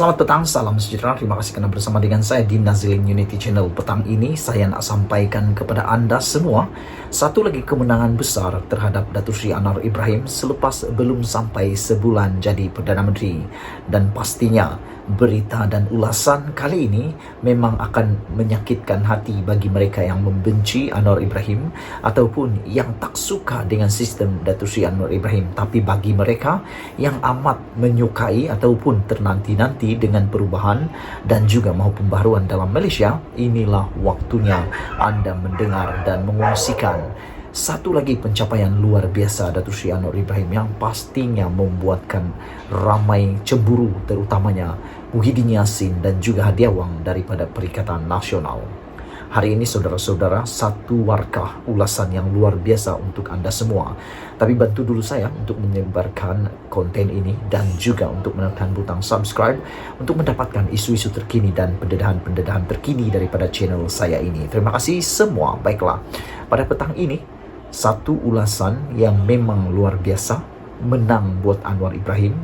Selamat petang, salam sejahtera. Terima kasih karena bersama dengan saya di Nazilin Unity Channel. Petang ini saya nak sampaikan kepada anda semua satu lagi kemenangan besar terhadap Datuk Seri Anwar Ibrahim selepas belum sampai sebulan jadi Perdana Menteri. Dan pastinya berita dan ulasan kali ini memang akan menyakitkan hati bagi mereka yang membenci Anwar Ibrahim ataupun yang tak suka dengan sistem Datuk Seri Anwar Ibrahim. Tapi bagi mereka yang amat menyukai ataupun ternanti-nanti dengan perubahan dan juga mahu pembaharuan dalam Malaysia, inilah waktunya anda mendengar dan mengungsikan satu lagi pencapaian luar biasa Datuk Seri Anwar Ibrahim yang pastinya membuatkan ramai cemburu, terutamanya Muhyiddin Yassin dan juga Hadiah Wang daripada Perikatan Nasional. Hari ini saudara-saudara, satu warkah ulasan yang luar biasa untuk anda semua. Tapi bantu dulu saya untuk menyebarkan konten ini dan juga untuk menekan butang subscribe untuk mendapatkan isu-isu terkini dan pendedahan-pendedahan terkini daripada channel saya ini. Terima kasih semua. Baiklah, pada petang ini satu ulasan yang memang luar biasa, menang buat Anwar Ibrahim,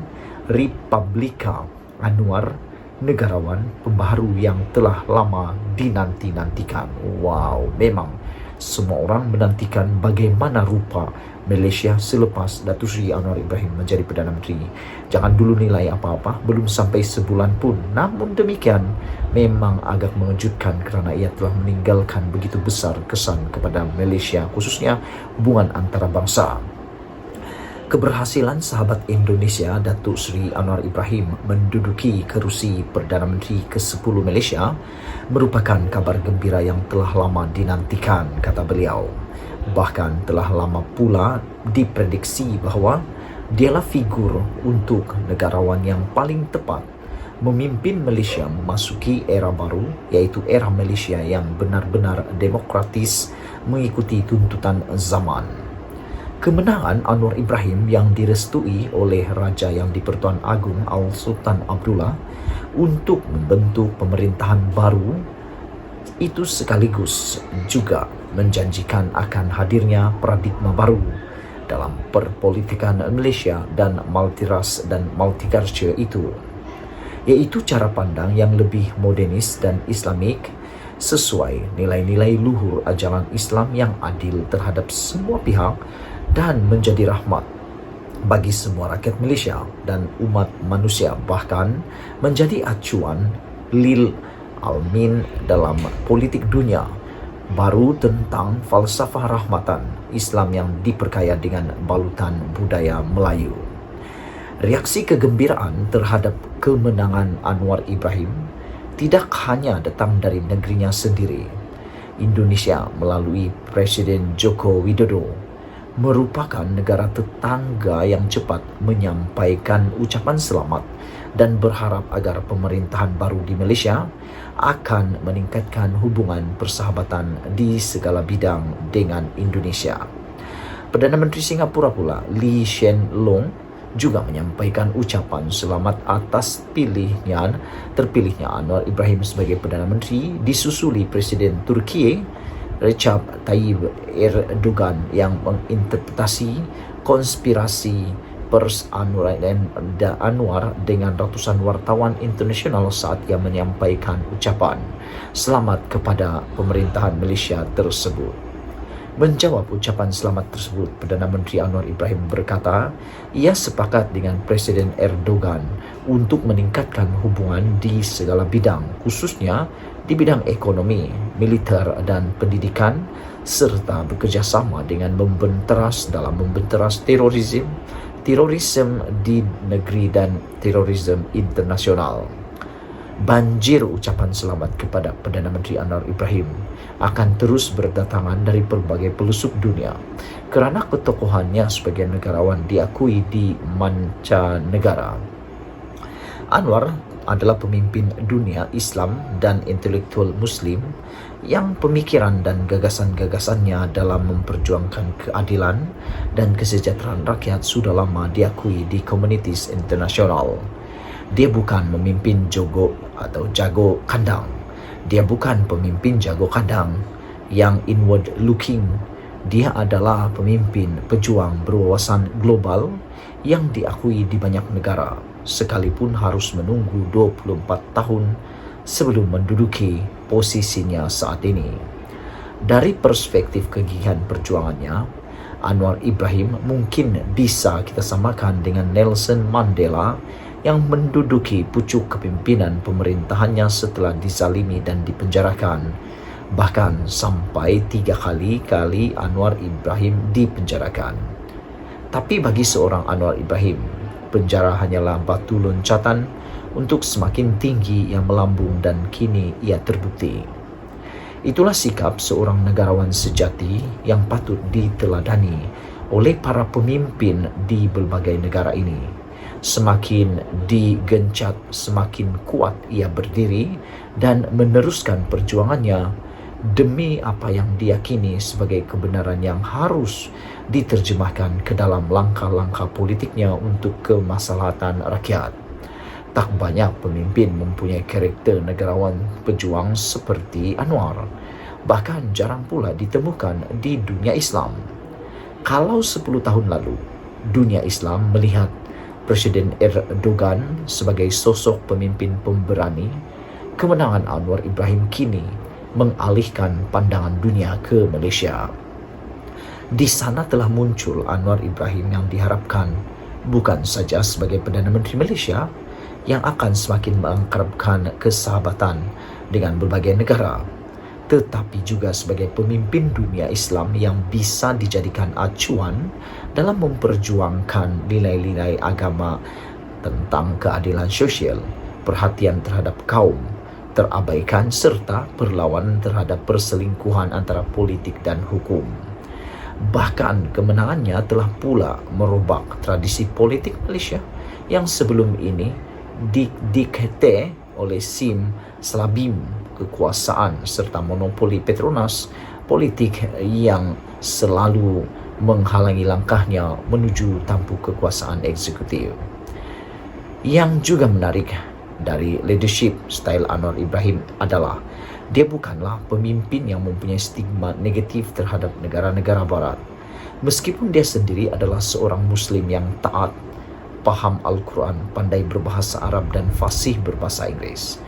Republika Anwar, negarawan pembaharu yang telah lama dinanti-nantikan. Wow, memang semua orang menantikan bagaimana rupa Malaysia selepas Datuk Seri Anwar Ibrahim menjadi Perdana Menteri. Jangan dulu nilai apa-apa, belum sampai sebulan pun. Namun demikian, memang agak mengejutkan kerana ia telah meninggalkan begitu besar kesan kepada Malaysia, khususnya hubungan antara bangsa. Keberhasilan sahabat Indonesia Datuk Seri Anwar Ibrahim menduduki kerusi Perdana Menteri ke-10 Malaysia merupakan kabar gembira yang telah lama dinantikan, kata beliau. Bahkan telah lama pula diprediksi bahawa dialah figur untuk negarawan yang paling tepat memimpin Malaysia memasuki era baru, iaitu era Malaysia yang benar-benar demokratis mengikuti tuntutan zaman. Kemenangan Anwar Ibrahim yang direstui oleh Raja yang di-Pertuan Agong Al-Sultan Abdullah untuk membentuk pemerintahan baru itu sekaligus juga menjanjikan akan hadirnya paradigma baru dalam perpolitikan Malaysia dan multiras dan multiculture itu, iaitu cara pandang yang lebih modernis dan Islamik sesuai nilai-nilai luhur ajaran Islam yang adil terhadap semua pihak dan menjadi rahmat bagi semua rakyat Malaysia dan umat manusia, bahkan menjadi acuan lil almin dalam politik dunia baru tentang falsafah rahmatan Islam yang diperkaya dengan balutan budaya Melayu. Reaksi kegembiraan terhadap kemenangan Anwar Ibrahim tidak hanya datang dari negerinya sendiri. Indonesia melalui Presiden Joko Widodo merupakan negara tetangga yang cepat menyampaikan ucapan selamat dan berharap agar pemerintahan baru di Malaysia akan meningkatkan hubungan persahabatan di segala bidang dengan Indonesia. Perdana Menteri Singapura pula, Lee Hsien Loong, juga menyampaikan ucapan selamat atas terpilihnya Anwar Ibrahim sebagai Perdana Menteri, disusuli Presiden Turki Recep Tayyip Erdogan yang menginterpretasi konspirasi pers Anwar dengan ratusan wartawan internasional saat ia menyampaikan ucapan selamat kepada pemerintahan Malaysia tersebut. Menjawab ucapan selamat tersebut, Perdana Menteri Anwar Ibrahim berkata ia sepakat dengan Presiden Erdogan untuk meningkatkan hubungan di segala bidang, khususnya di bidang ekonomi, militer dan pendidikan, serta bekerjasama dengan membenteras terorisme di negeri dan terorisme internasional. Banjir ucapan selamat kepada Perdana Menteri Anwar Ibrahim akan terus berdatangan dari berbagai pelosok dunia kerana ketokohannya sebagai negarawan diakui di mancanegara. Anwar adalah pemimpin dunia Islam dan intelektual Muslim yang pemikiran dan gagasan-gagasannya dalam memperjuangkan keadilan dan kesejahteraan rakyat sudah lama diakui di komunitis internasional. Dia bukan memimpin jago kandang. Dia bukan pemimpin jago kandang yang inward looking. Dia adalah pemimpin pejuang berwawasan global yang diakui di banyak negara. sekalipun harus menunggu 24 tahun sebelum menduduki posisinya saat ini. Dari perspektif kegigihan perjuangannya, Anwar Ibrahim mungkin bisa kita samakan dengan Nelson Mandela yang menduduki pucuk kepimpinan pemerintahannya setelah dizalimi dan dipenjarakan. Bahkan sampai 3 kali Anwar Ibrahim dipenjarakan. Tapi bagi seorang Anwar Ibrahim, penjara hanyalah batu loncatan untuk semakin tinggi yang melambung dan kini ia terbukti. Itulah sikap seorang negarawan sejati yang patut diteladani oleh para pemimpin di berbagai negara ini. Semakin digencat, semakin kuat ia berdiri dan meneruskan perjuangannya demi apa yang diyakini sebagai kebenaran yang harus diterjemahkan ke dalam langkah-langkah politiknya untuk kemaslahatan rakyat. Tak banyak pemimpin mempunyai karakter negarawan pejuang seperti Anwar. Bahkan jarang pula ditemukan di dunia Islam. Kalau 10 tahun lalu, dunia Islam melihat Presiden Erdogan sebagai sosok pemimpin pemberani, kemenangan Anwar Ibrahim kini mengalihkan pandangan dunia ke Malaysia. Di sana telah muncul Anwar Ibrahim yang diharapkan bukan saja sebagai Perdana Menteri Malaysia yang akan semakin mengakrabkan kesahabatan dengan berbagai negara, tetapi juga sebagai pemimpin dunia Islam yang bisa dijadikan acuan dalam memperjuangkan nilai-nilai agama tentang keadilan sosial, perhatian terhadap kaum terabaikan serta perlawanan terhadap perselingkuhan antara politik dan hukum. Bahkan kemenangannya telah pula merobak tradisi politik Malaysia yang sebelum ini didikte oleh SIM Slabim kekuasaan serta monopoli Petronas politik yang selalu menghalangi langkahnya menuju tampuk kekuasaan eksekutif. Yang juga menarik dari leadership style Anwar Ibrahim adalah dia bukanlah pemimpin yang mempunyai stigma negatif terhadap negara-negara barat. Meskipun dia sendiri adalah seorang Muslim yang taat, paham Al-Quran, pandai berbahasa Arab dan fasih berbahasa Inggeris.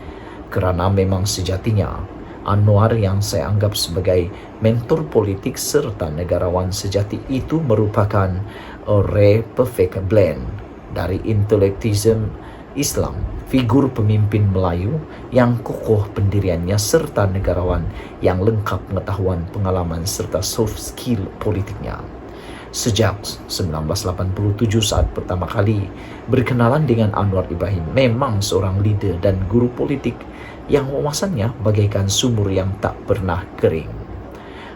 Kerana memang sejatinya, Anwar yang saya anggap sebagai mentor politik serta negarawan sejati itu merupakan a rare perfect blend dari intelektualisme Islam, figur pemimpin Melayu yang kokoh pendiriannya serta negarawan yang lengkap pengetahuan, pengalaman serta soft skill politiknya. Sejak 1987 saat pertama kali berkenalan dengan Anwar Ibrahim, memang seorang leader dan guru politik yang wawasannya bagaikan sumur yang tak pernah kering.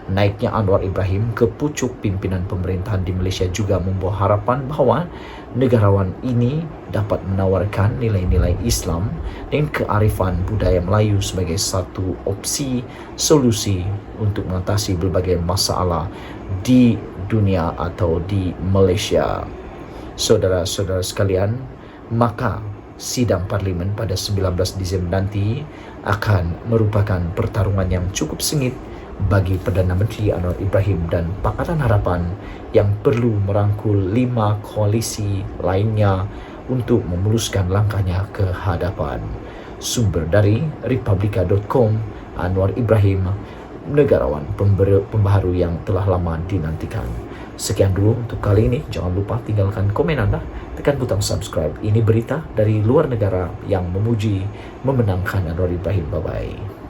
Naiknya Anwar Ibrahim ke pucuk pimpinan pemerintahan di Malaysia juga membawa harapan bahawa negarawan ini dapat menawarkan nilai-nilai Islam dan kearifan budaya Melayu sebagai satu opsi solusi untuk mengatasi berbagai masalah di dunia atau di Malaysia. Saudara-saudara sekalian, maka sidang parlimen pada 19 Disember nanti akan merupakan pertarungan yang cukup sengit bagi Perdana Menteri Anwar Ibrahim dan Pakatan Harapan yang perlu merangkul 5 koalisi lainnya untuk memuluskan langkahnya ke hadapan. Sumber dari Republika.com, Anwar Ibrahim, negarawan pembaharu yang telah lama dinantikan. Sekian dulu untuk kali ini. Jangan lupa tinggalkan komen anda, tekan butang subscribe. Ini berita dari luar negara yang memuji, memenangkan Anwar Ibrahim. Bye-bye.